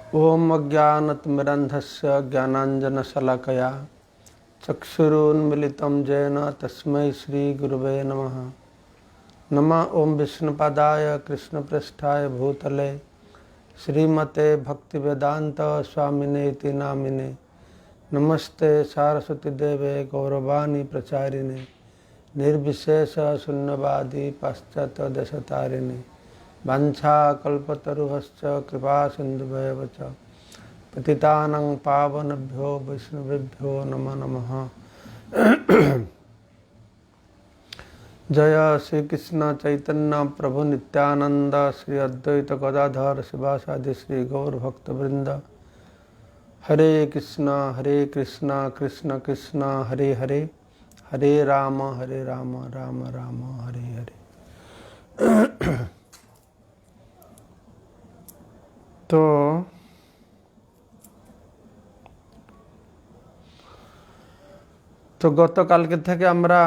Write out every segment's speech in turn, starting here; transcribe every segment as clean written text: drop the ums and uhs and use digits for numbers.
ओम अज्ञानतिमिरन्धस्य ज्ञानाञ्जनशलाकया चक्षुरुन्मिलितं येन तस्मै श्रीगुरवे नमः। नमः ओं विष्णुपादाय कृष्णप्रेष्ठाय भूतले श्रीमते भक्तिवेदांत स्वामिनेति नामिने। नमस्ते सारस्वती देवे गौरवाणी प्रचारिणे निर्विशेष शून्यवादी पाश्चात्य देशतारिणे। वाञ्छाकल्पतरुभ्यश्च कृपा सिन्धुभ्येव च पतितानां पावनेभ्यो वैष्णवेभ्यो नमो नमः। जय श्री कृष्ण चैतन्य प्रभु नित्यानंद श्री अद्वैत गदाधर शिवासादि श्री गौर भक्तवृंद। हरे कृष्ण कृष्ण कृष्ण हरे हरे, हरे राम राम राम हरे हरे। তো গতকালকে থেকে আমরা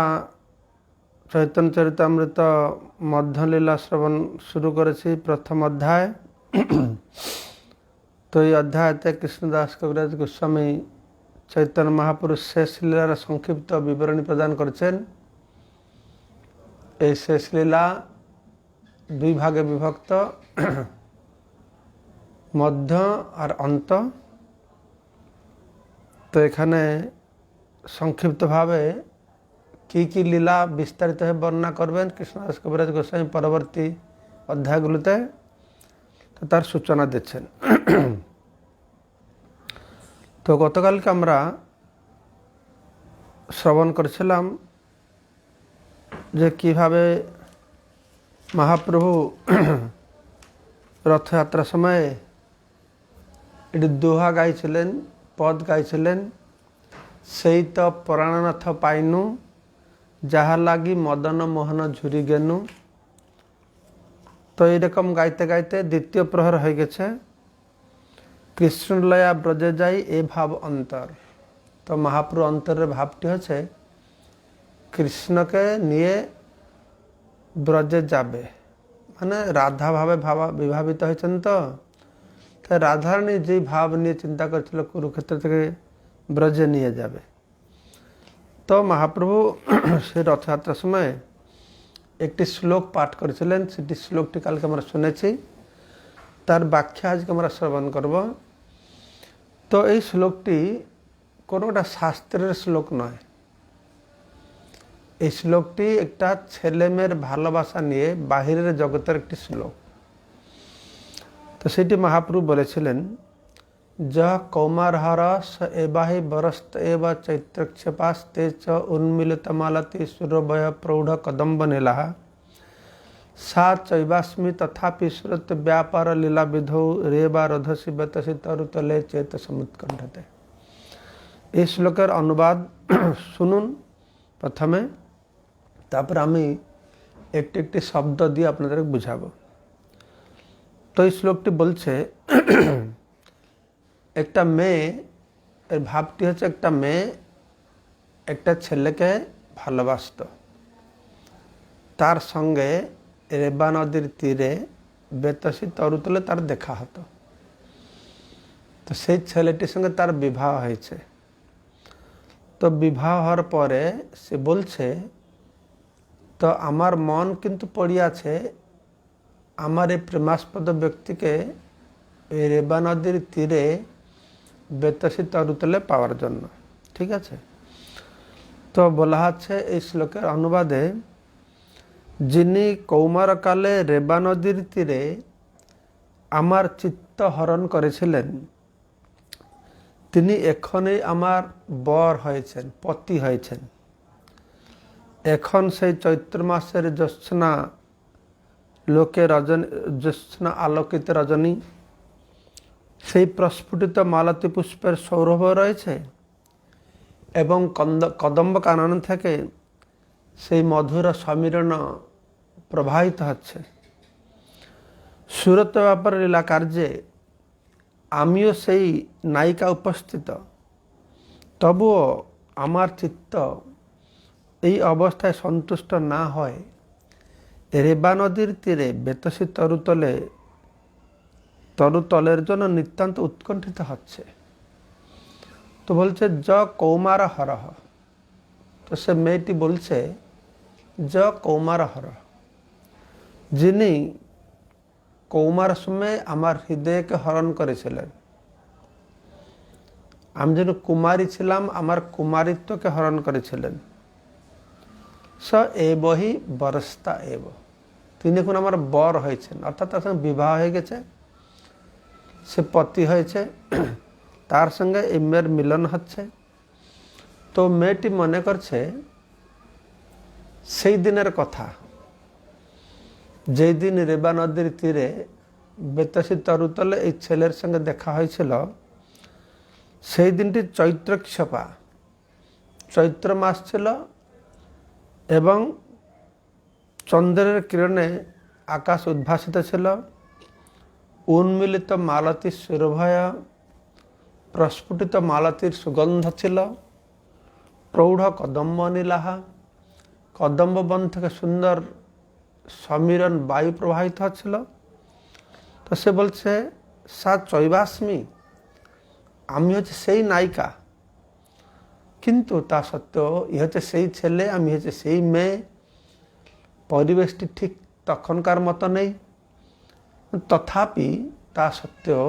চৈতন্য চরিতামৃত মধ্যলীলা শ্রবণ শুরু করেছি, প্রথম অধ্যায়। তো এই অধ্যায়তে কৃষ্ণদাস কবিরাজ গোস্বামী চৈতন্য মহাপুরুষ শেষ লীলার সংক্ষিপ্ত বিবরণী প্রদান করেছেন। এই শেষ লীলা দুই ভাগে বিভক্ত, মধ্য আর অন্ত। তো এখানে সংক্ষিপ্তভাবে কি লীলা বিস্তারিতভাবে বর্ণনা করবেন কৃষ্ণদাস কবিরাজ গোস্বামী পরবর্তী অধ্যায়গুলোতে, তো তার সূচনা দিচ্ছেন। তো গতকালকে আমরা শ্রবণ করেছিলাম যে কিভাবে মহাপ্রভু রথযাত্রার সময়ে এটি দোহা গাইছিলেন, পদ গাইছিলেন, সেই তো প্রাণনাথ পাইনু যাহা লাগি মদন মোহন ঝুরি গেনু। তো এইরকম গাইতে গাইতে দ্বিতীয় প্রহর হয়ে গেছে। কৃষ্ণলয়া ব্রজে যাই এ ভাব অন্তর। তো মহাপ্রভু অন্তরের ভাবটি হচ্ছে কৃষ্ণকে নিয়ে ব্রজে যাবে, মানে রাধা ভাবে বিভাবিত হয়েছেন। তো রাধারানী যে ভাব নিয়ে চিন্তা করেছিল কুরুক্ষেত্র থেকে ব্রজে নিয়ে যাবে। তো মহাপ্রভু সেই রথযাত্রার সময় একটি শ্লোক পাঠ করেছিলেন, সেটি শ্লোকটি কালকে আমরা শুনেছি, তার ব্যাখ্যা আজকে আমরা শ্রবণ করব। তো এই শ্লোকটি কোনোটা শাস্ত্রের শ্লোক নয়, এই শ্লোকটি একটা ছেলেমেয়ের ভালোবাসা নিয়ে বাহিরের জগতের একটি শ্লোক। তো সেটি মহাপ্রভু বলেছিলেন, যহ কৌমারহর স এবাহি বরস্ত এব চৈত্রক্ষেপাস্তে চ উন্মিলিতমালতি সুরভয় প্রৌঢ় কদম্ব নীলা সা চৈবাস্মি তথাপি শ্রুত ব্যাপার লীলা বিধৌ রেবা রধসি বেতসি তরুতলে চেত সমুৎকণ্ঠতে। এই শ্লোকের অনুবাদ শুনুন প্রথমে, তারপর আমি একটি একটি শব্দ দিয়ে আপনাদের বুঝাবো। তো এই শ্লোকটি বলছে, একটা মেয়ে, এর ভাবটি হচ্ছে একটা মেয়ে একটা ছেলেকে ভালোবাসত, তার সঙ্গে রেবা নদীর তীরে বেতসী তরুতলে তার দেখা হতো। তো সেই ছেলেটির সঙ্গে তার বিবাহ হয়েছে। তো বিবাহ হওয়ার পরে সে বলছে, তো আমার মন কিন্তু পড়িয়াছে আমার এই প্রেমাস্পদ ব্যক্তিকে এই রেবা নদীর তীরে বেতসী তরুতলে পাওয়ার জন্য। ঠিক আছে। তো বলা হচ্ছে এই শ্লোকের অনুবাদে, যিনি কৌমারকালে রেবা নদীর তীরে আমার চিত্ত হরণ করেছিলেন, তিনি এখনই আমার বর হয়েছেন, পতি হয়েছেন। এখন সেই চৈত্র মাসের জ্যোৎস্না লোকে জ্যোৎস্না আলোকিত রজনী, সেই প্রস্ফুটিত মালতী পুষ্পের সৌরভ রয়েছে এবং কদম্ব কানন থেকে সেই মধুর সমীরণ প্রবাহিত হচ্ছে। সুরত ব্যাপার লীলা কার্যে আমিও সেই নায়িকা উপস্থিত, তবুও আমার চিত্ত এই অবস্থায় সন্তুষ্ট না হয় রেবা নদীর তীরে বেতসী তরুতলে তরুতলের জন্য নিতান্ত উৎকণ্ঠিত হচ্ছে। তো বলছে য কৌমার হরহ। তো সে মেয়েটি বলছে য কৌমার হরহ, যিনি কৌমার সময়ে আমার হৃদয়কে হরণ করেছিলেন। আমি যেন কুমারী ছিলাম, আমার কুমারিত্বকে হরণ করেছিলেন। স এবহি বরস্তা এব, তিনি এখন আমার বর হয়েছেন, অর্থাৎ তার সঙ্গে বিবাহ হয়ে গেছে, সে পতি হয়েছে, তার সঙ্গে এই মেয়ের মিলন হচ্ছে। তো মেয়েটি মনে করছে সেই দিনের কথা, যেই দিন রেবা নদীর তীরে বেতসী তরুতলে এই ছেলের সঙ্গে দেখা হয়েছিল, সেই দিনটি চৈত্র ক্ষেপা, চৈত্র মাস ছিল এবং চন্দ্রের কিরণে আকাশ উদ্ভাসিত ছিল। উন্মিলিত মালতীর সুরভয়, প্রস্ফুটিত মালতীর সুগন্ধ ছিল। প্রৌঢ় কদম্ব নীলাহা, কদম্ব বন থেকে সুন্দর সমীরণ বায়ু প্রবাহিত হচ্ছিল। তো সে বলছে সা চৈবাস্মি, আমি হচ্ছে সেই নায়িকা, কিন্তু তা সত্ত্বেও ই হচ্ছে সেই ছেলে, আমি হচ্ছে সেই মেয়ে। পরিবেশটি ঠিক তখনকার মতো নেই, তথাপি তা সত্ত্বেও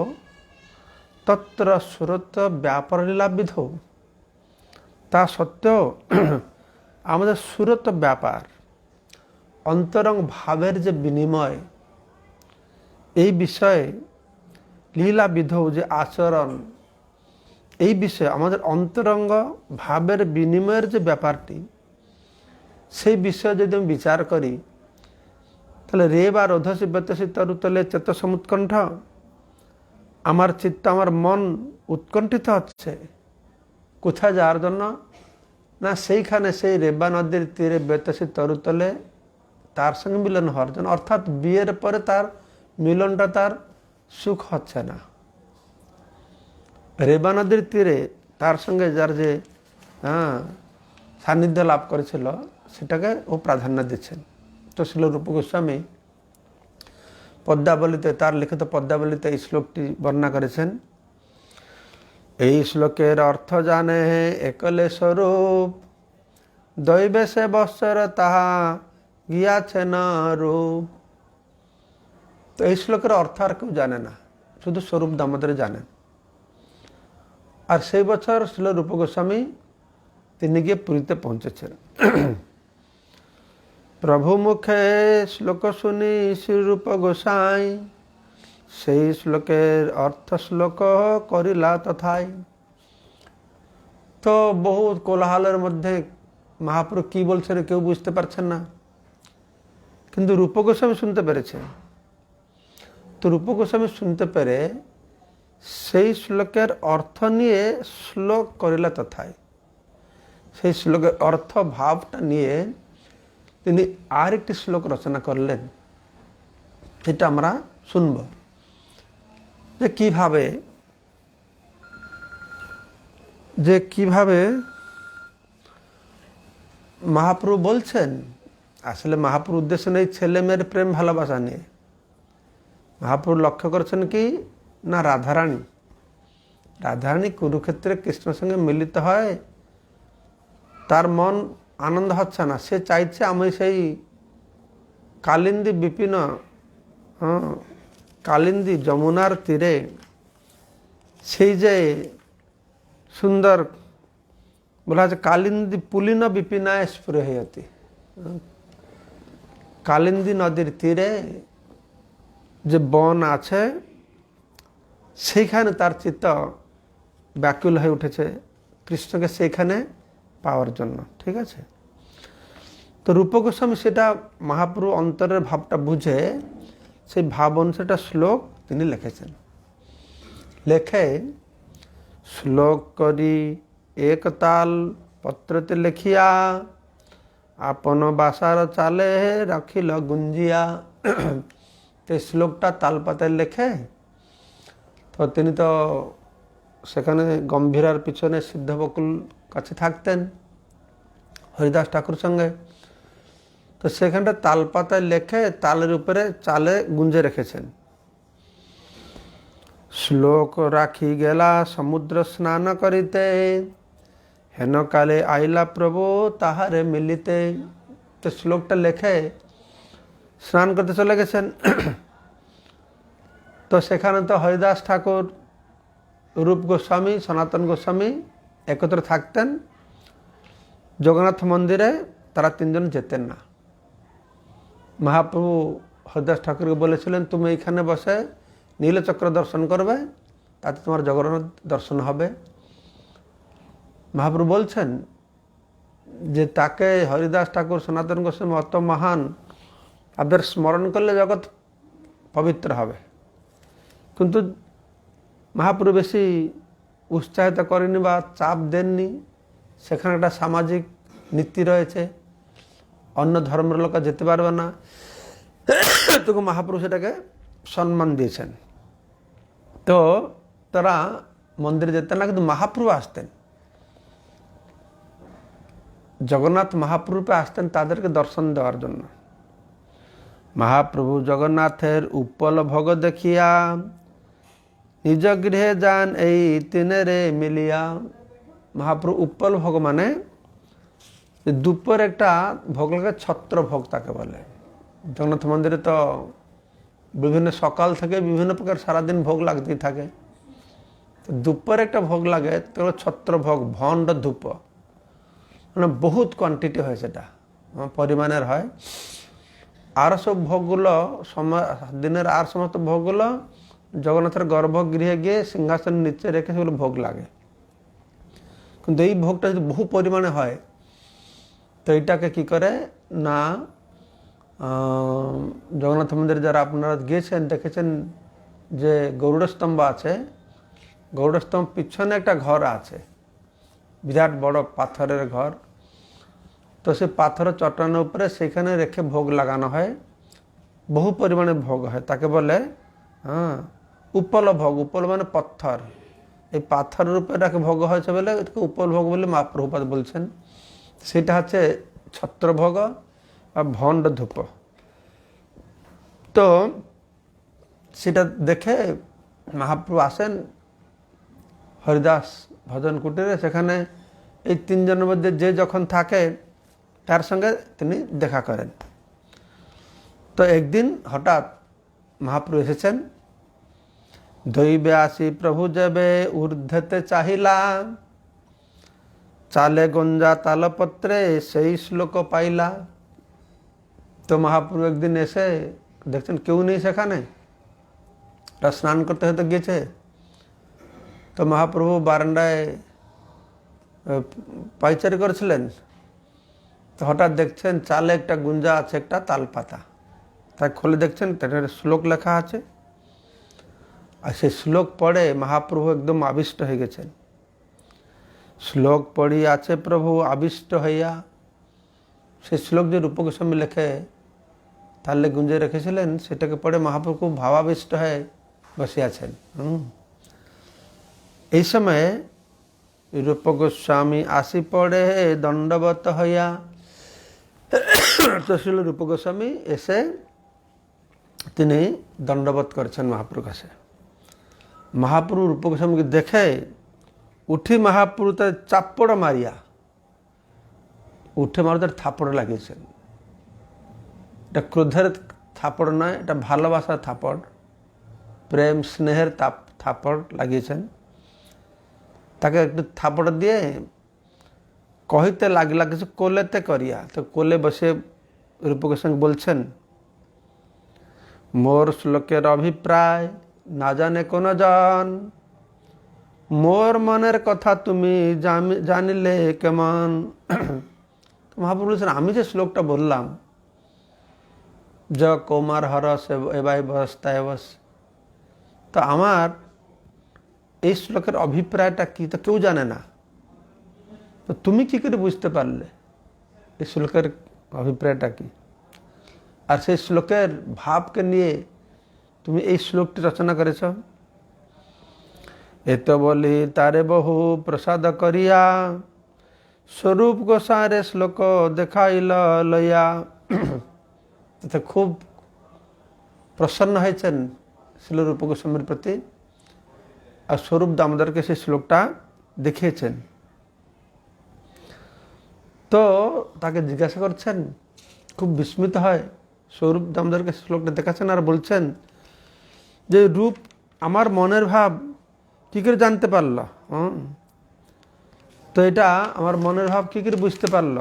তত্র সুরত ব্যাপার লীলাবিধ, তা সত্ত্বেও আমাদের সুরত ব্যাপার, অন্তরঙ্গ ভাবের যে বিনিময়, এই বিষয়ে লীলাবিধ যে আচরণ, এই বিষয়ে আমাদের অন্তরঙ্গ ভাবের বিনিময়ের যে ব্যাপারটি, সেই বিষয়ে যদি আমি বিচার করি, তাহলে রে বা রোধসী বেতসী তরুতলে চেত সমুৎকণ্ঠ, আমার চিত্ত, আমার মন উৎকণ্ঠিত হচ্ছে। কোথায় যাওয়ার জন্য? না সেইখানে, সেই রেবা নদীর তীরে বেতসী তরুতলে তার সঙ্গে মিলন হওয়ার জন্য। অর্থাৎ বিয়ের পরে তার মিলনটা তার সুখ হচ্ছে না। রেবা নদীর তীরে তার সঙ্গে যার যে সান্নিধ্য লাভ করেছিল, সেটাকে ও প্রাধান্য দিচ্ছেন। তো শিল রূপ গোস্বামী পদ্মাবলীতে, তার লিখিত পদ্মাবলীতে এই শ্লোকটি বর্ণনা করেছেন। এই শ্লোকের অর্থ জানে একলে স্বরূপ, দৈবে সে বৎসর তাহা গিয়াছে না রূপ। তো এই শ্লোকের অর্থ আর কেউ জানে না, শুধু স্বরূপ দামোদর জানেন। আর সেই বছর শিল রূপ গোস্বামী তিনি গিয়ে পুরীতে পৌঁছেছেন। প্রভু মুখে শ্লোক শুনি শ্রীরূপ গোসাই, সেই শ্লোকের অর্থ শ্লোক করিলা তথাই। তো বহু কোলাহলের মধ্যে মহাপ্রভু কি বলছেন কেউ বুঝতে পারছেন না, কিন্তু রূপ গোস্বামী শুনতে পেরেছেন। তো রূপ গোস্বামী শুনতে পেরে সেই শ্লোকের অর্থ নিয়ে শ্লোক করিলা তথাই, সেই শ্লোকের অর্থ ভাবটা নিয়ে তিনি আর একটি শ্লোক রচনা করলেন। এটা আমরা শুনব যে কিভাবে মহাপ্রভু বলছেন। আসলে মহাপ্রভু উদ্দেশ্য নেই ছেলে মেয়ের প্রেম ভালোবাসা নিয়ে। মহাপ্রভু লক্ষ্য করছেন কি না, রাধারানী কুরুক্ষেত্রে কৃষ্ণের সঙ্গে মিলিত হয়, তার মন আনন্দ হচ্ছে না। সে চাইছে আমি সেই কালিন্দী বিপিন, কালিন্দী যমুনার তীরে সেই যে সুন্দর বলা হচ্ছে কালিন্দী পুলিন বিপিনায় স্পৃহয়তি, কালিন্দী নদীর তীরে যে বন আছে সেইখানে তার চিত্ত ব্যাকুল হয়ে উঠেছে কৃষ্ণকে সেইখানে পাওয়ার জন্য। ঠিক আছে, তো রূপ গোস্বামী সেটা মহাপ্রভু অন্তরের ভাবটা বুঝে সেই ভাব অনুসারে শ্লোক তিনি লিখেছেন। লেখে শ্লোক করি এক তাল পত্রতে লেখিয়া, আপন বাসার চালে রাখিল গুঞ্জিয়া। তো শ্লোকটা তালপাতায় লেখে, তো তিনি তো সেখানে গম্ভীরার পিছনে সিদ্ধ বকুল কাছে থাকতেন হরিদাস ঠাকুর সঙ্গে। তো সেখানটা তালপাতায় লেখে তালের উপরে চালে গুঞ্জে রেখেছেন। শ্লোক রাখি গেলা সমুদ্র স্নান করিতে, হেন কালে আইলা প্রভু তাহারে মিলিতে। তো শ্লোকটা লেখে স্নান করতে চলে গেছেন। তো সেখানে তো হরিদাস ঠাকুর, রূপ গোস্বামী, সনাতন গোস্বামী একত্র থাকতেন। জগন্নাথ মন্দিরে তারা তিনজন যেতেন না। মহাপ্রভু হরিদাস ঠাকুরকে বলেছিলেন, তুমি এইখানে বসে নীলচক্র দর্শন করবে, তাতে তোমার জগন্নাথ দর্শন হবে। মহাপ্রভু বলছেন যে তাকে হরিদাস ঠাকুর, সনাতন গোস্বামী অত মহান, তাদের স্মরণ করলে জগৎ পবিত্র হবে। কিন্তু মহাপ্রভু বেশি উৎসাহিত করেনি বা চাপ দেননি। সেখানে একটা সামাজিক নীতি রয়েছে, অন্য ধর্মের লোক যেতে পারবে না। তবু মহাপ্রভু সেটাকে সম্মান দিয়েছেন। তো তারা মন্দিরে যেতেন না, কিন্তু মহাপ্রভু আসতেন, জগন্নাথ মহাপ্রভুপে আসতেন তাদেরকে দর্শন দেওয়ার জন্য। মহাপ্রভু জগন্নাথের উপল ভোগ দেখিয়া, নিজ গৃহে যান এই তিনেরে মিলিয়া। মহাপ্রভু উপল ভোগ মানে দুপুর একটা ভোগ লাগে, ছত্র ভোগ তাকে বলে। জগন্নাথ মন্দিরে তো বিভিন্ন সকাল থেকে বিভিন্ন প্রকার সারাদিন ভোগ লাগতেই থাকে। তো দুপুর একটা ভোগ লাগে, তো ছত্র ভোগ, ভণ্ড ধূপ, মানে বহুত কোয়ান্টিটি হয়, সেটা পরিমাণের হয়। আর সব ভোগগুলো দিনের আর সমস্ত ভোগগুলো জগন্নাথের গর্ভগৃহে গিয়ে সিংহাসন নিচে রেখে সেগুলো ভোগ লাগে। কিন্তু এই ভোগটা যদি বহু পরিমাণে হয়, তো এইটাকে কি করে না, জগন্নাথ মন্দিরে যারা আপনারা গিয়েছেন দেখেছেন যে গরুড়স্তম্ভ আছে, গরুড়স্তম্ভ পিছনে একটা ঘর আছে, বিরাট বড় পাথরের ঘর। তো সেই পাথরের চটানোর উপরে সেখানে রেখে ভোগ লাগানো হয়, বহু পরিমাণে ভোগ হয়, তাকে বলে উপল ভোগ। উপল মানে পত্থর, এই পাথরের উপরে রাখে ভোগ হয়েছে বলে এটাকে উপল ভোগ বলে মহাপ্রভুপাদ বলছেন। সেটা হচ্ছে ছত্রভোগ বা ভণ্ড ধূপ। তো সেটা দেখে মহাপ্রভু আসেন হরিদাস ভজন কুটিরে। সেখানে এই তিনজনের মধ্যে যে যখন থাকে তার সঙ্গে তিনি দেখা করেন। তো একদিন হঠাৎ মহাপ্রভু এসেছেন। দৈবে আসি প্রভু যাবে ঊর্ধ্বতে চাহিলা, চালে গঞ্জা তালপত্রে সেই শ্লোক পাইলা। তো মহাপ্রভু একদিন এসে দেখছেন কেউ নেই সেখানে, স্নান করতে হয়তো গেছে। তো মহাপ্রভু বারান্দায় পাইচারি করেছিলেন। তো হঠাৎ দেখছেন চালে একটা গুঞ্জা আছে, একটা তালপাতা। তাই খুলে দেখছেন তার শ্লোক লেখা আছে। আর সেই শ্লোক পড়ে মহাপ্রভু একদম আবিষ্ট হয়ে গেছেন। শ্লোক পড়ি আছে প্রভু আবিষ্ট হইয়া। সেই শ্লোক যে রূপ গোস্বামী লেখে তাহলে গুঞ্জে রেখেছিলেন, সেটাকে পড়ে মহাপ্রভু খুব ভাবাবিষ্ট হয়ে বসে আছেন। এই সময়ে রূপ গোস্বামী আসি পড়ে দণ্ডবত হইয়া। তো ছিল রূপ গোস্বামী এসে তিনি দণ্ডবত করেছেন মহাপ্রভুর কাছে। মহাপ্রভু রূপ গোস্বামীকে দেখে উঠি মহাপ্রভু তার চাপড় মারিয়া, উঠে মারুতার থাপড় লাগিয়েছেন। এটা ক্রোধের থাপড় নয়, এটা ভালোবাসার থাপড়, প্রেম স্নেহের থাপড় লাগিয়েছেন। তাকে একটু থাপড় দিয়ে কহিতে লাগলা কিছু কোলেতে করিয়া। তো কোলে বসে রূপ গোস্বামী বলছেন, মোর শ্লোকের অভিপ্রায় না জানে কোন জন, মোর মনের কথা তুমি জানিলে কেমন। তো মহাপ্রভু বলছেন, আমি যে শ্লোকটা বললাম, য কৌমার হরস এবাই বস্তায় বস, তো আমার এই শ্লোকের অভিপ্রায়টা কি তো কেউ জানে না। তো তুমি কি করে বুঝতে পারলে এই শ্লোকের অভিপ্রায়টা কি? আর সেই শ্লোকের ভাবকে নিয়ে তুমি এই শ্লোকটি রচনা করেছ। এত বলি তারে বহু প্রসাদ করিয়া, স্বরূপ গোসাঁরে শ্লোক দেখাইল লইয়া। খুব প্রসন্ন হয়েছেন শিল রূপ গোস্বামীর প্রতি। আর স্বরূপ দামোদরকে সেই শ্লোকটা দেখিয়েছেন। তো তাকে জিজ্ঞাসা করছেন, খুব বিস্মিত হয়, স্বরূপ দামোদরকে শ্লোকটা দেখাচ্ছেন আর বলছেন যে রূপ আমার মনের ভাব কী করে জানতে পারল? তো এটা আমার মনের ভাব কী করে বুঝতে পারল?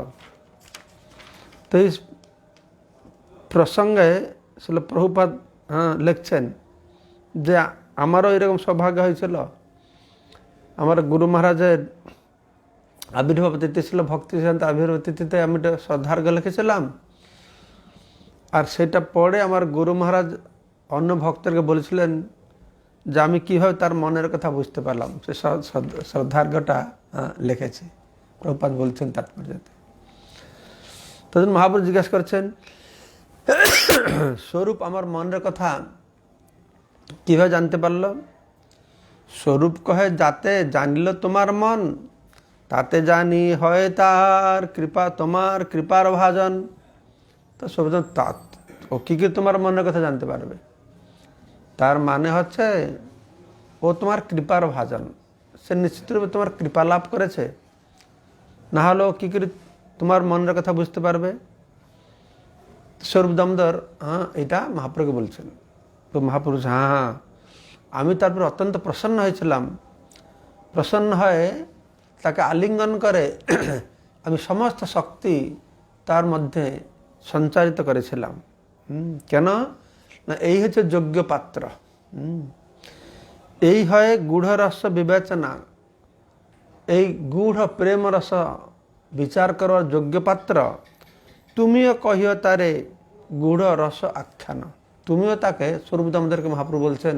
তো এই প্রসঙ্গে শিল প্রভুপাদ লিখছেন যে আমারও এরকম সৌভাগ্য হয়েছিল। আমার গুরু মহারাজের আবির্ভাব তিথি ছিল, ভক্তি সিদ্ধান্ত আবির্ভাব তিথিতে আমি একটা শ্রদ্ধার্ঘ লিখেছিলাম। আর সেটা পড়ে আমার গুরু মহারাজ অন্য ভক্তকে বলেছিলেন যে আমি কীভাবে তার মনের কথা বুঝতে পারলাম, সে শ্রদ্ধার্ঘ্যটা লিখেছি। প্রভুপাদ বলছেন তাৎপর্যতে। তখন মহাপ্রভু জিজ্ঞাসা করছেন, স্বরূপ আমার মনের কথা কীভাবে জানতে পারল? স্বরূপ কহে, যাতে জানিল তোমার মন, তাতে জানি হয় তার কৃপা, তোমার কৃপার ভাজন। তো স্বরূপ ও কী কী তোমার মনের কথা জানতে পারবে? তার মানে হচ্ছে ও তোমার কৃপার ভাজন, সে নিশ্চিতরূপে তোমার কৃপা লাভ করেছে, না হলে ও কী করে তোমার মনের কথা বুঝতে পারবে? স্বরূপ দামোদর এটা মহাপ্রভুকে বলছেন। তো মহাপুরুষ আমি তারপর অত্যন্ত প্রসন্ন হয়েছিলাম। প্রসন্ন হয়ে তাকে আলিঙ্গন করে আমি সমস্ত শক্তি তার মধ্যে সঞ্চারিত করেছিলাম। কেন না, এই হচ্ছে যোগ্য পাত্র। এই হয় গূঢ় রস বিবেচনা, এই গূঢ় প্রেম রস বিচার করার যোগ্য পাত্র। তুমিও কহিও তারে গূঢ় রস আখ্যান। তুমিও তাকে, স্বরূপ দামোদরকে মহাপ্রভু বলছেন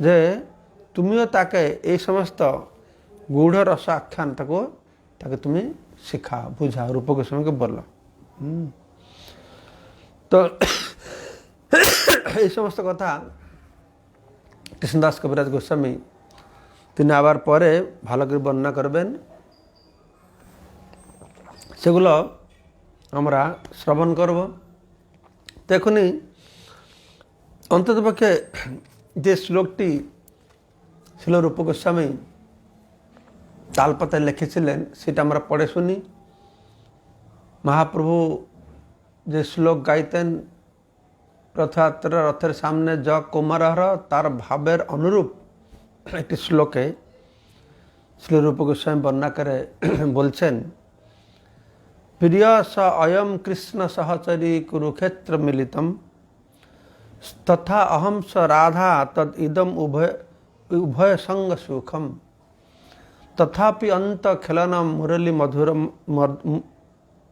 যে তুমিও তাকে এই সমস্ত গূঢ় রস আখ্যান তাকে তুমি শিখাও, বুঝাও, রূপ গোস্বামীকে বলো। তো এই সমস্ত কথা কৃষ্ণদাস কবিরাজ গোস্বামী তিনি আবার পরে ভালো করে বর্ণনা করবেন। সেগুলো আমরা শ্রবণ করব। তো এখনই অন্ততপক্ষে যে শ্লোকটি ছিল রূপ গোস্বামী তালপাতায় লিখেছিলেন সেটা আমরা পড়ে শুনি। মহাপ্রভু যে শ্লোক গাইতেন, রথযাত্রা রথের সামনে য কুমারহর, তার ভাবের অনুরূপ একটি শ্লোকে শ্রী রূপ গোস্বামী বর্ণনা করে বলছেন, প্রিয় স অয়ম কৃষ্ণ সহচরী কুরুক্ষেত্র মিলিতম, তথা অহম স রাধা তদ ইদম উভয় সঙ্গ সুখম, তথাপি অন্ত খেলনম মুরলী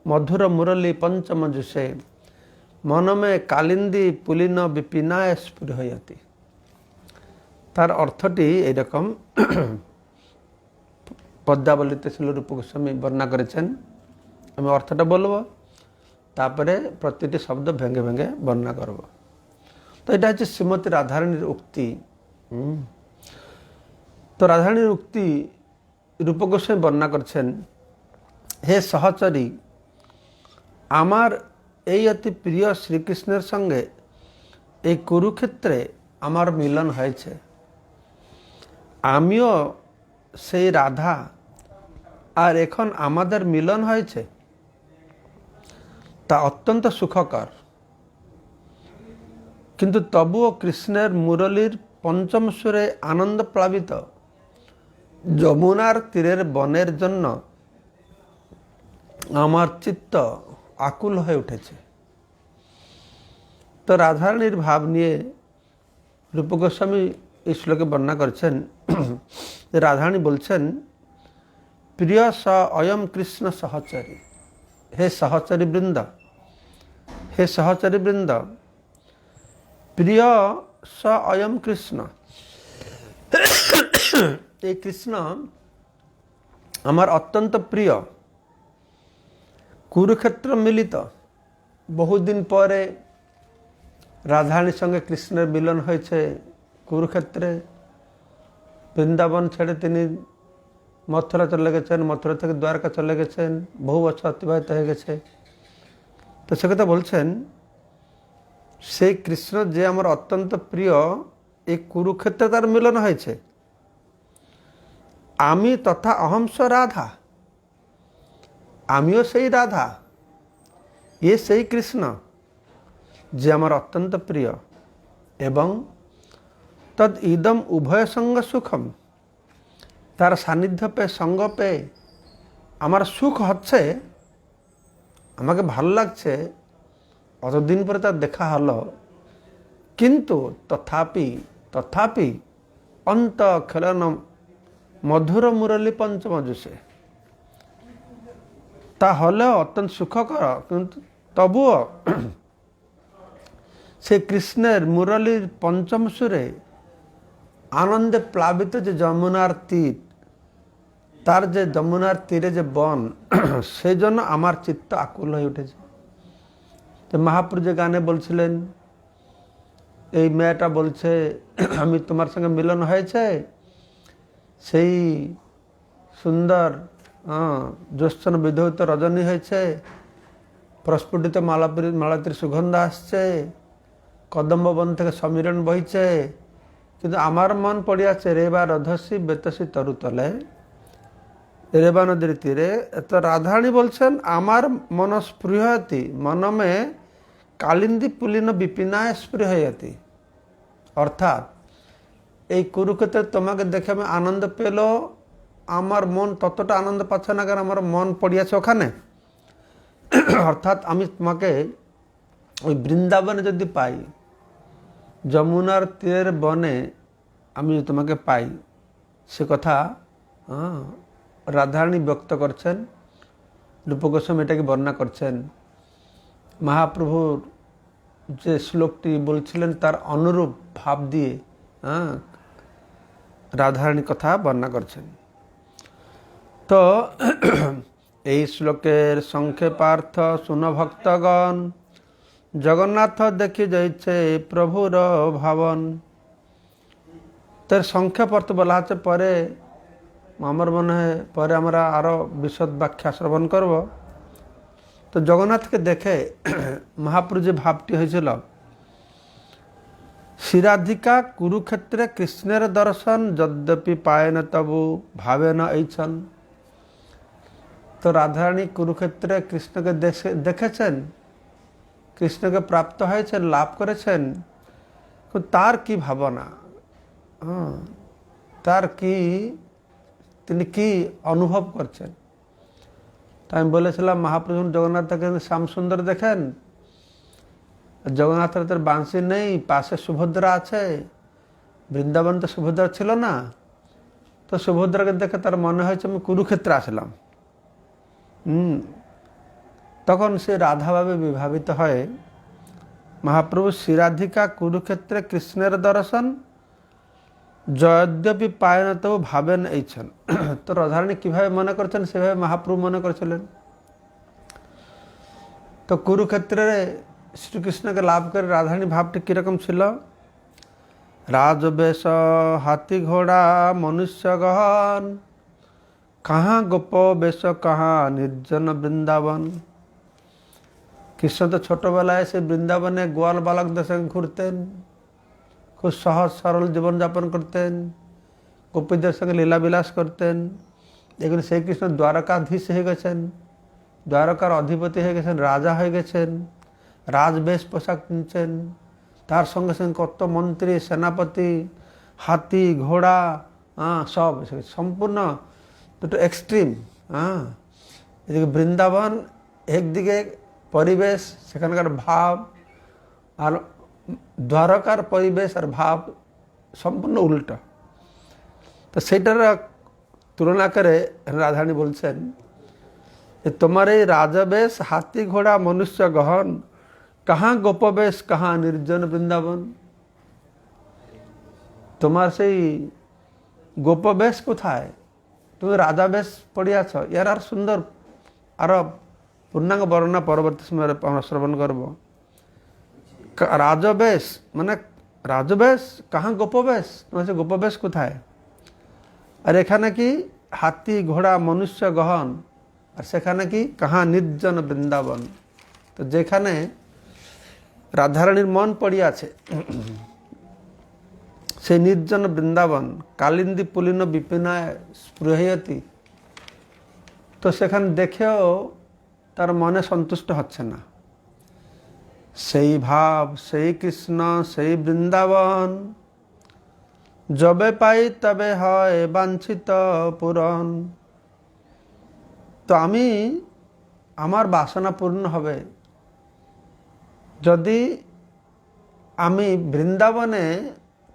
মধুর মুরলী পঞ্চম জুষে, মনমে কালিন্দী পুলিন বিপিনায় স্পৃহয়তি। তার অর্থটি এইরকম পদ্মাবলীতে ছিল রূপ গোস্বামী বর্ণনা করেছেন। আমি অর্থটা বলবো, তারপরে প্রতিটি শব্দ ভেঙে ভেঙে বর্ণনা করব। তো এটা হচ্ছে শ্রীমতী রাধারানীর উক্তি। তো রাধারানীর উক্তি রূপ গোস্বামী বর্ণনা করছেন, হে সহচরী, আমার এই অতি প্রিয় শ্রীকৃষ্ণের সঙ্গে এই কুরুক্ষেত্রে আমার মিলন হয়েছে। আমিও সেই রাধা, আর এখন আমাদের মিলন হয়েছে, তা অত্যন্ত সুখকর। কিন্তু তবুও কৃষ্ণের মুরলীর পঞ্চম সুরে আনন্দ প্লাবিত যমুনার তীরের বনের জন্য আমার চিত্ত আকুল হয়ে উঠেছে। তো রাধারানীর ভাব নিয়ে রূপ গোস্বামী এই শ্লোকে বর্ণনা করছেন। রাধারানী বলছেন, প্রিয় স অয়ম কৃষ্ণ সহচরী, হে সহচরী বৃন্দ, হে সহচরী বৃন্দ, প্রিয় স অয়ম কৃষ্ণ, এই কৃষ্ণ আমার অত্যন্ত প্রিয়। কুরুক্ষেত্র মিলিত, বহুদিন পরে রাধারানীর সঙ্গে কৃষ্ণের মিলন হয়েছে কুরুক্ষেত্রে। বৃন্দাবন ছেড়ে তিনি মথুরা চলে গেছেন, মথুরা থেকে দ্বারকা চলে গেছেন, বহু বছর অতিবাহিত হয়ে গেছে। তো সে কথা বলছেন, সেই কৃষ্ণ যে আমার অত্যন্ত প্রিয়, এই কুরুক্ষেত্রে তার মিলন হয়েছে। আমি তথা অহংস রাধা, আমিও সেই রাধা, ইয়ে সেই কৃষ্ণ যে আমার অত্যন্ত প্রিয়, এবং তদ ইদম উভয় সঙ্গ সুখম, তার সান্নিধ্য পেয়ে সঙ্গ পেয়ে আমার সুখ হচ্ছে, আমাকে ভালো লাগছে, অতদিন পরে তার দেখা হলো, কিন্তু তথাপি অন্ত খেলন মধুর মুরলী পঞ্চমজুষে, তা হলেও অত্যন্ত সুখকর, কিন্তু তবুও সে কৃষ্ণের মুরলীর পঞ্চম সুরে আনন্দে প্লাবিত যে যমুনার তীর, তার যে যমুনার তীরে যে বন, সেই জন্য আমার চিত্ত আকুল হয়ে উঠেছে। তো মহাপ্রভু যে গানে বলছিলেন, এই মেয়েটা বলছে আমি তোমার সঙ্গে মিলন হয়েছে, সেই সুন্দর জ্যোৎস্না বিধৌত রজনী হয়েছে, প্রস্ফুটিত মালাতির সুগন্ধ আসছে, কদম্ব বন থেকে সমীরণ বইছে, কিন্তু আমার মন পড়িয়াছে রেবা রধসী বেতসী তরুতলে, রেবা নদীর তীরে। তো রাধারানী বলছেন আমার মন স্পৃহয়তি মনমে কালিন্দী পুলিন বিপিনায় স্পৃহয়তি, অর্থাৎ এই কুরুক্ষেত্রে তোমাকে দেখে আমি আনন্দ পেল, আমার মন ততটা আনন্দ পাচ্ছে না, কারণ আমার মন পড়িয়াছে ওখানে। অর্থাৎ আমি তোমাকে ওই বৃন্দাবনে যদি পাই, যমুনার তীরের বনে আমি যদি তোমাকে পাই, সে কথা রাধারানী ব্যক্ত করছেন, রূপগোস্বামী এটাকে বর্ণনা করছেন। মহাপ্রভুর যে শ্লোকটি বলছিলেন তার অনুরূপ ভাব দিয়ে রাধারানী কথা বর্ণনা করছেন। তো এই শ্লোকের সংক্ষেপার্থ শুন ভক্তগণ, জগন্নাথ দেখি যাইছে প্রভুর ভাবন। তার সংক্ষেপ অর্থ বলা হচ্ছে, পরে আমার মনে হয় পরে আমরা আরও বিশদ ব্যাখ্যা শ্রবণ করব। তো জগন্নাথকে দেখে মহাপ্রভু যে ভাবটি হয়েছিল, শ্রীরাধিকা কুরুক্ষেত্রে কৃষ্ণের দর্শন যদ্যপি পায় না তবু ভাবে না এইছন। তো রাধারানী কুরুক্ষেত্রে কৃষ্ণকে দেখেছেন, কৃষ্ণকে প্রাপ্ত হয়েছেন, লাভ করেছেন, তার কি ভাবনা, তার কি তিনি কি অনুভব করছেন। তাই আমি বলেছিলাম মহাপ্রভু জগন্নাথকে শ্যাম সুন্দর দেখেন, জগন্নাথের বাঁশি নেই, পাশে সুভদ্রা আছে, বৃন্দাবন তো সুভদ্রা ছিল না, তো সুভদ্রাকে দেখে তার মনে হয়েছে আমি কুরুক্ষেত্রে আসলাম। তখন সে রাধাভাবে বিভাবিত হয়ে মহাপ্রভু শ্রীরাধিকা কুরুক্ষেত্রে কৃষ্ণের দর্শন যদ্যপি পায় না তবু ভাবেন এইছেন। তো রাধারানী কিভাবে মনে করছেন সেভাবে মহাপ্রভু মনে করেছিলেন। তো কুরুক্ষেত্রে শ্রীকৃষ্ণকে লাভ করে রাধারানী ভাবটি কিরকম ছিল, রাজবেশ হাতি ঘোড়া মনুষ্য গহন, কাহা গোপ বেশ কাহা নির্জন বৃন্দাবন। কৃষ্ণ তো ছোটবেলায় সে বৃন্দাবনে গোয়াল বালকদের সঙ্গে ঘুরতেন, খুব সহজ সরল জীবনযাপন করতেন, গোপীদের সঙ্গে লীলাবিলাস করতেন। এগুলো সেই কৃষ্ণ দ্বারকাধীশ হয়ে গেছেন, দ্বারকার অধিপতি হয়ে গেছেন, রাজা হয়ে গেছেন, রাজবেশ পোশাক কিনছেন, তার সঙ্গে সঙ্গে কত মন্ত্রী সেনাপতি, হাতি ঘোড়া, সব সম্পূর্ণ দুটো এক্সট্রিম। এদিকে বৃন্দাবন একদিকে পরিবেশ, সেখানকার ভাব, আর দ্বারকার পরিবেশ আর ভাব সম্পূর্ণ উল্টো। তো সেইটার তুলনা করে রাধারানী বলছেন যে তোমার এই রাজবেশ হাতি ঘোড়া মনুষ্য গহন, কাহা গোপবেশ কাহা নির্জন বৃন্দাবন। তোমার সেই গোপবেশ কোথায়, তুমি রাজাবেশ পড়িয়াছ। এর আর সুন্দর আরো পূর্ণাঙ্গ বর্ণনা পরবর্তী সময়ে আমরা শ্রবণ করব। রাজবেশ মানে রাজবেশ, কাহা গোপবেশ, তোমার সে গোপবেশ কোথায়। আর এখানে কি হাতি ঘোড়া মনুষ্য গহন, আর সেখানে কি কাহা নির্জন বৃন্দাবন। তো যেখানে রাধারানীর মন পড়িয়াছে সেই নির্জন বৃন্দাবন কালিন্দী পুলিন বিপিনায় স্পৃহয়তি, তো সেখানে দেখেও তার মনে সন্তুষ্ট হচ্ছে না। সেই ভাব, সেই কৃষ্ণ, সেই বৃন্দাবন, যবে পাই তবে হয় বাঞ্ছিত পূরণ। তো আমার বাসনা পূর্ণ হবে যদি আমি বৃন্দাবনে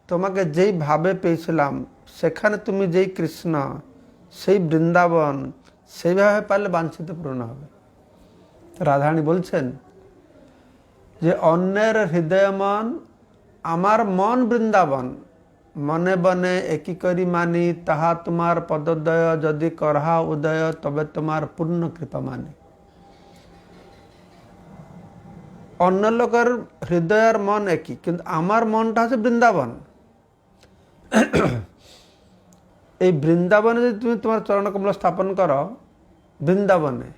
তোমাকে যেই ভাবে পেয়েছিলাম, সেখানে তুমি যেই কৃষ্ণ, সেই বৃন্দাবন, সেইভাবে পারলে বাঞ্ছিত পূর্ণ হবে। রাধারানী বলছেন যে অন্যের হৃদয় মন, আমার মন বৃন্দাবন, মনে বনে একই করি মানি, তাহা তোমার পদোদয়, যদি করহা উদয়, তবে তোমার পূর্ণ কৃপা মানি। অন্য লোকের হৃদয়ের মন একই, কিন্তু আমার মনটা হচ্ছে বৃন্দাবন। এই বৃন্দাবনে যদি তুমি তোমার চরণকমল স্থাপন করো, বৃন্দাবনে,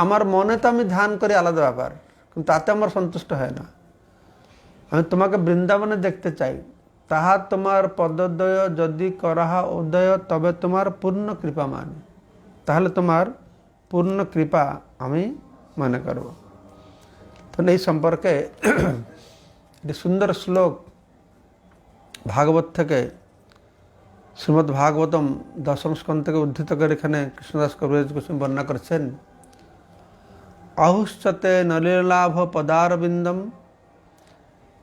আমার মনে তো আমি ধ্যান করি আলাদা ব্যাপার, কিন্তু তাতে আমার সন্তুষ্ট হয় না। আমি তোমাকে বৃন্দাবনে দেখতে চাই, তাহা তোমার পদোদয়, যদি করহা উদয়, তবে তোমার পূর্ণ কৃপা মানি। তাহলে তোমার পূর্ণ কৃপা আমি মনে করব। তো এই সম্পর্কে একটি সুন্দর শ্লোক ভাগবত থেকে, শ্রীমদ্ ভাগবতম দশম স্কন্ধ থেকে উদ্ধৃত করে এখানে কৃষ্ণদাস কবিরাজ গোস্বামী বর্ণনা করেছেন। আহুশ্চতে নলীলাভ পদারবিন্দম,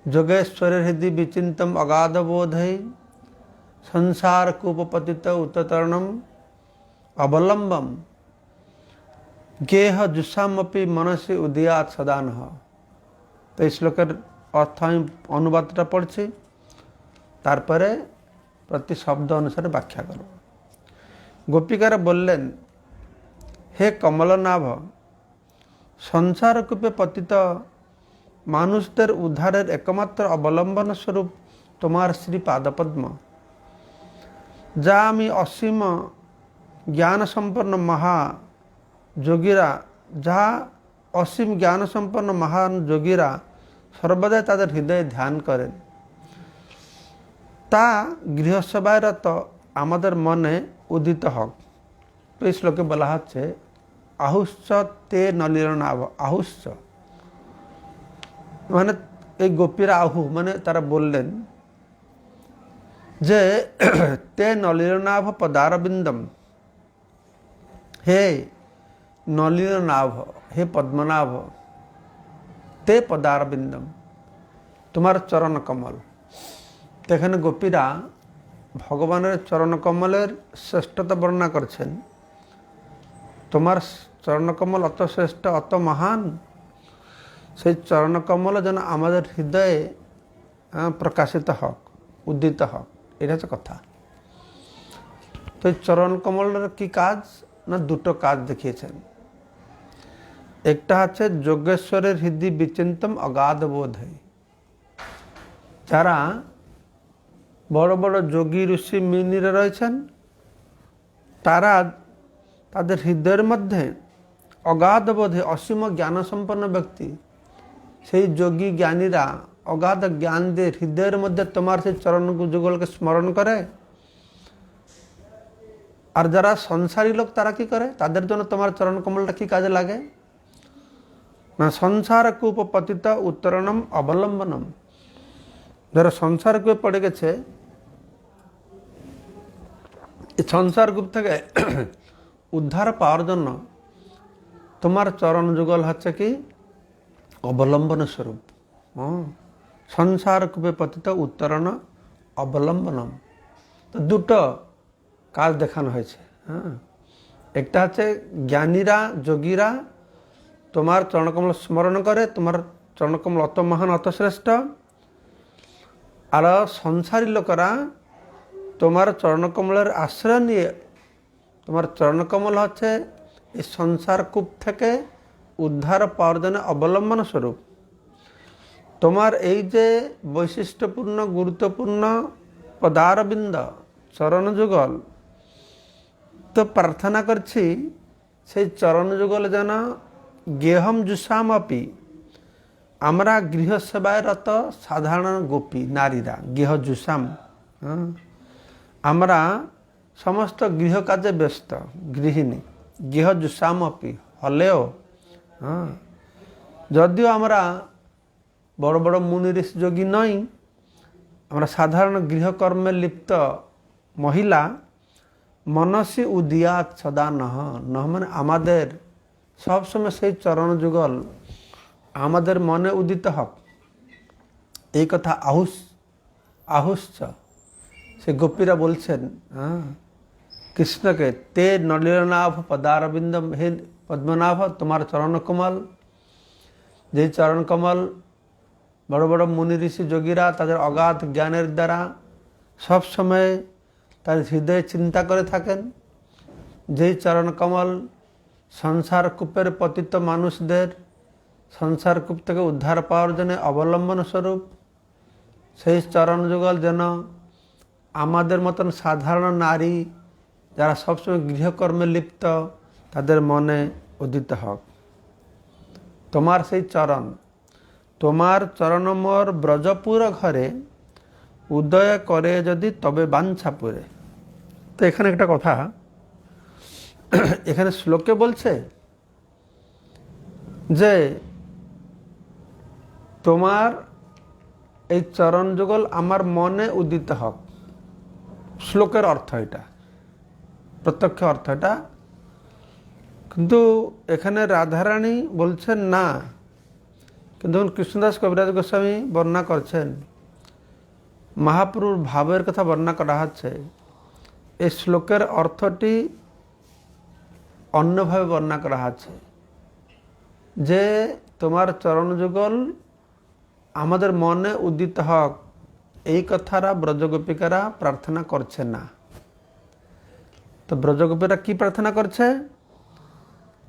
যোগেশ্বরের হৃদি বিচিন্তম অগাধ বোধৈ, সংসার কূপপতিত উত্তরণম অবলম্বম, গেহ জুসামপি মনসি উদয়াত সদানহ। তো এই শ্লোকের অর্থ আমি অনুবাদটা পড়ছি, তারপরে প্রতি শব্দ অনুসারে ব্যাখ্যা করব। গোপিকারা বললেন, হে কমলনাভ, সংসারকূপে পতিত মানুষদের উদ্ধারের একমাত্র অবলম্বন স্বরূপ তোমার শ্রী পাদপদ্ম, যা আমি অসীম জ্ঞান সম্পন্ন অসীম জ্ঞান সম্পন্ন মহান যোগীরা সর্বদাই তাদের হৃদয়ে ধ্যান করেন, তা গৃহসভায় রত আমাদের মনে উদিত হোক। তো এই শ্লোকে বলা হচ্ছে আহুশ্চ তে নলিনাভ। আহুশ্চ মানে এই গোপীরা, আহু মানে তারা বললেন যে তে নলিনাভ পদারবিন্দম, হে নলিনাভ, হে পদ্মনাভ, তে পদারবিন্দম, তোমার চরণ কমল। তো এখানে গোপীরা ভগবানের চরণ কমলের শ্রেষ্ঠতা বর্ণনা করছেন। তোমার চরণকমল অত শ্রেষ্ঠ, অত মহান, সেই চরণকমল যেন আমাদের হৃদয়ে প্রকাশিত হোক, উদ্দিত হোক, এটা হচ্ছে কথা। তো এই চরণকমলের কি কাজ না, দুটো কাজ দেখিয়েছেন। একটা হচ্ছে যোগেশ্বরের হৃদি বিচিন্তম অগাধ বোধৈ, যারা বড় বড় যোগী ঋষি মুনিরা রয়েছেন, তারা তাদের হৃদয়ের মধ্যে অগাধ বোধে, অসীম জ্ঞান সম্পন্ন ব্যক্তি, সেই যোগী জ্ঞানীরা অগাধ জ্ঞান দিয়ে হৃদয়ের মধ্যে তোমার সেই চরণ যুগলকে স্মরণ করে। আর যারা সংসারী লোক, তারা কি করে, তাদের জন্য তোমার চরণ কমলটা কি কাজে লাগে না, সংসার কূপ পতিত উত্তরণম অবলম্বনম। যারা সংসার কূপে পড়ে গেছে, এই সংসার কূপ থেকে উদ্ধার পাওয়ার জন্য তোমার চরণ যুগল হচ্ছে কি অবলম্বন স্বরূপ। সংসার কূপে পতিত উত্তরণ অবলম্বনম। তো দুটো কাজ দেখানো হয়েছে। একটা হচ্ছে জ্ঞানীরা, যোগীরা তোমার চরণকমল স্মরণ করে, তোমার চরণকমল অত মহান, অত শ্রেষ্ঠ। আর সংসারী লোকেরা তোমার চরণকমলের আশ্রয় নিয়ে, তোমার চরণকমল হচ্ছে এই সংসার কূপ থেকে উদ্ধার পাওয়ার জন্য অবলম্বন স্বরূপ। তোমার এই যে বৈশিষ্ট্যপূর্ণ, গুরুত্বপূর্ণ পদারবিন্দ, চরণ যুগল, তো প্রার্থনা করছি সেই চরণ যুগল যেন গেহম জুসাম আপি, আমরা গৃহ সেবায় রত সাধারণ গোপী নারীরা গৃহজুষাম, আমরা সমস্ত গৃহ কাজে ব্যস্ত গৃহিণী গৃহজুষাম অপি হলেও যদিও আমরা বড় বড় মুনি ঋষি যোগী নই, আমরা সাধারণ গৃহকর্মে লিপ্ত মহিলা মনসি উদিয়াত সদা নহ নহ মানে আমাদের সবসময় সেই চরণ যুগল আমাদের মনে উদিত হক, এই কথা আহুশ্চ সে গোপীরা বলছেন কৃষ্ণকে, তে নলিনাভ পদারবিন্দ, হে পদ্মনাভ তোমার চরণ কমল, যে চরণ কমল বড় বড় মুনি ঋষি যোগীরা তাদের অগাধ জ্ঞানের দ্বারা সবসময় তার হৃদয়ে চিন্তা করে থাকেন, যেই চরণ কমল সংসার কূপের পতিত মানুষদের সংসার কূপ থেকে উদ্ধার পাওয়ার জন্য অবলম্বন স্বরূপ, সেই চরণ যুগল যেন আমাদের মতন সাধারণ নারী যারা সবসময় গৃহকর্মে লিপ্ত তাদের মনে উদিত হোক। তোমার সেই চরণ, তোমার চরণ মোর ব্রজপুর ঘরে উদয় করে যদি তবে বাঞ্ছাপুরে। তো এখানে একটা কথা, এখানে শ্লোকে বলছে যে তোমার এই চরণ যুগল আমার মনে উদিত হোক। শ্লোকের অর্থ এটা, প্রত্যক্ষ অর্থ এটা, কিন্তু এখানে রাধারানী বলছেন না। কিন্তু কৃষ্ণদাস কবিরাজ গোস্বামী বর্ণনা করছেন, মহাপ্রভুর ভাবের কথা বর্ণনা করা হচ্ছে। এই শ্লোকের অর্থটি অন্যভাবে বর্ণনা করা হচ্ছে যে তোমার চরণ যুগল আমাদের মনে উদিত হক, এই কথারা ব্রজগোপিকারা প্রার্থনা করছে না। তো ব্রজগোপীরা কি প্রার্থনা করছে?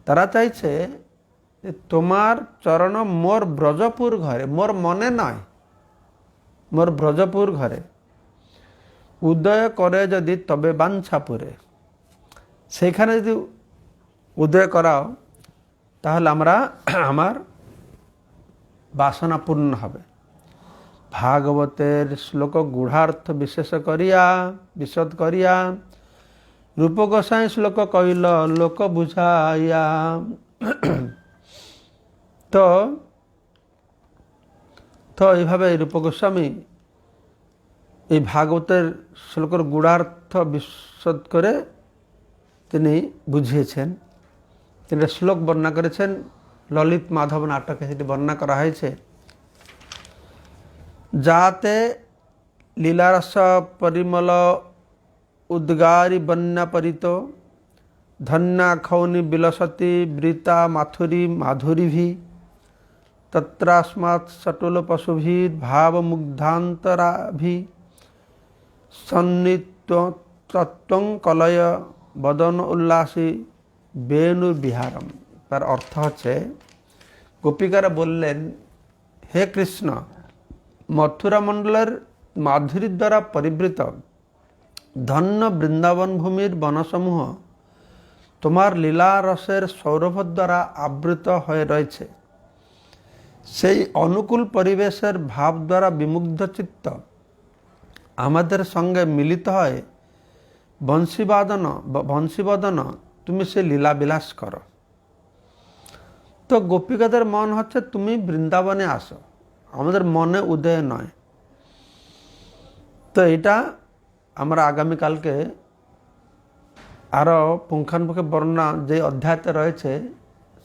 তারা চাইছে যে তোমার চরণ মোর ব্রজপুর ঘরে, মোর মনে নয়, মোর ব্রজপুর ঘরে উদয় করে যদি তবে বাঞ্ছাপুরে, সেইখানে যদি উদয় করাও তাহলে আমার বাসনা পূর্ণ হবে। ভাগবতের শ্লোক গূঢ়ার্থ বিশদ করিয়া রূপ গোসাই শ্লোক কইল লোক বুঝাইয়া। তো এইভাবে রূপ গোস্বামী এই ভাগবতের শ্লোকের গূঢ়ার্থ বিশদ করে তিনি বুঝিয়েছেন। তিনি শ্লোক বর্ণনা করেছেন, ললিত মাধব নাটকে সেটি বর্ণনা করা হয়েছে। যাতে লীলারস পরিমল উদ্গারি বন্যা পরিত ধন্যা খৌনি বিলসতি বৃতা মাথুরী মাধুরীভি তত্রাস্মাৎ সটুল পশুভীর ভাব মুগ্ধান্তরাভি সন্নিত্য তত্ত্বং কলয় বদন উল্লাসী বেণু বিহারম। তার অর্থ হচ্ছে, গোপিকারা বললেন, হে কৃষ্ণ, মথুরা মণ্ডলের মাধুরী দ্বারা পরিবৃত ধন্য বৃন্দাবন ভূমির বনসমূহ তোমার লীলা রসের সৌরভ দ্বারা আবৃত হয়ে রয়েছে। সেই অনুকূল পরিবেশের ভাব দ্বারা বিমুগ্ধ চিত্ত আমাদের সঙ্গে মিলিত হয় বংশীবদন তুমি সে লীলা বিলাস করো। তো গোপিকাদের মন হচ্ছে তুমি বৃন্দাবনে আসো, আমাদের মনে উদয় নয়। তো এটা আমরা আগামীকালকে আরও পুঙ্খানুপুঙ্খে বর্ণনা যে অধ্যায়তে রয়েছে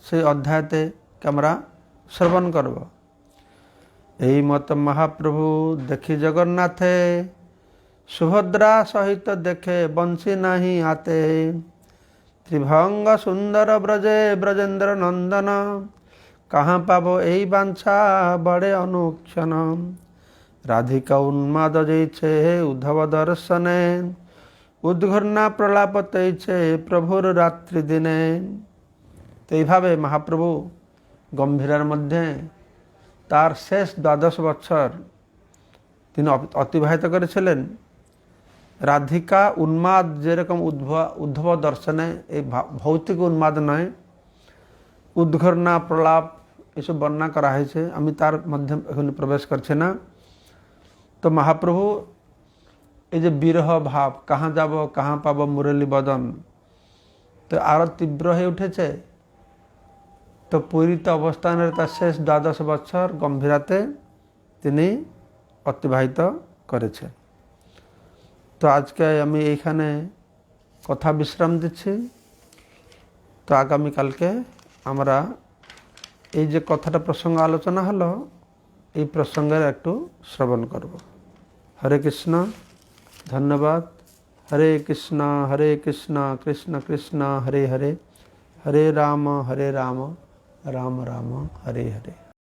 সেই অধ্যায়তে আমরা শ্রবণ করব। এই মত মহাপ্রভু দেখি জগন্নাথে সুভদ্রা সহিত দেখে বংশী নাহি হাতে ত্রিভঙ্গ সুন্দর ব্রজে ব্রজেন্দ্র নন্দন কাহা পাব এই বাঞ্ছা বড়ে অনুক্ষণ রাধিকা উন্মাদ যেইছে উদ্ধব দর্শনে উদ্ঘূর্ণা প্রলাপ তেইছে প্রভুর রাত্রি দিনে। তো এইভাবে মহাপ্রভু গম্ভীরার মধ্যে তার শেষ 12 বছর তিনি অতিবাহিত করেছিলেন। রাধিকা উন্মাদ যেরকম উদ্ধব দর্শনে, এই ভৌতিক উন্মাদ নয়, উদ্ঘূর্ণা প্রলাপ কিছু বর্ণনা করা হয়েছে, আমি তার মধ্যে এখন প্রবেশ করছি না। তো মহাপ্রভু এই যে বিরহ ভাব, কাহা যাব কাহা পাব মুরলী বদন, তো আরও তীব্র হয়ে উঠেছে। তো পুরীতে অবস্থানের তার শেষ 12 বছর গম্ভীরাতে তিনি অতিবাহিত করেছে। তো আজকে আমি এইখানে কথা বিশ্রাম দিচ্ছি। তো আগামীকালকে আমরা এই যে কথাটা প্রসঙ্গ আলোচনা হলো, এই প্রসঙ্গের একটু শ্রবণ করব। হরে কৃষ্ণ, ধন্যবাদ। হরে কৃষ্ণ কৃষ্ণ কৃষ্ণ হরে হরে, হরে রাম রাম রাম হরে হরে।